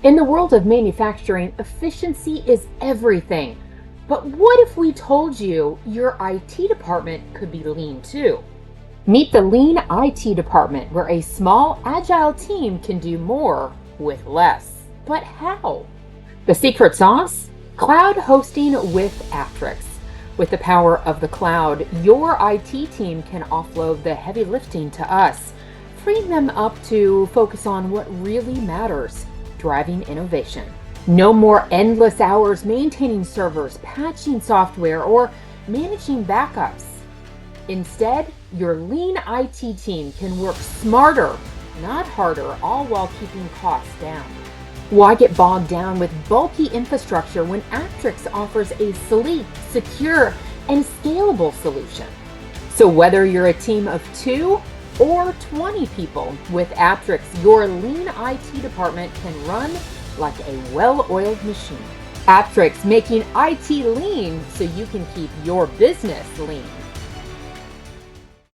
In the world of manufacturing, efficiency is everything. But what if we told you your IT department could be lean too? Meet the Lean IT department, where a small, agile team can do more with less. But how? The secret sauce? Cloud hosting with Apptrix. With the power of the cloud, your IT team can offload the heavy lifting to us, freeing them up to focus on what really matters: driving innovation. No more endless hours maintaining servers, patching software, or managing backups. Instead, your lean IT team can work smarter, not harder, all while keeping costs down. Why get bogged down with bulky infrastructure when Apptrix offers a sleek, secure, and scalable solution? So whether you're a team of 2 or 20 people, with Apptrix, your lean IT department can run like a well-oiled machine. Apptrix, making IT lean so you can keep your business lean.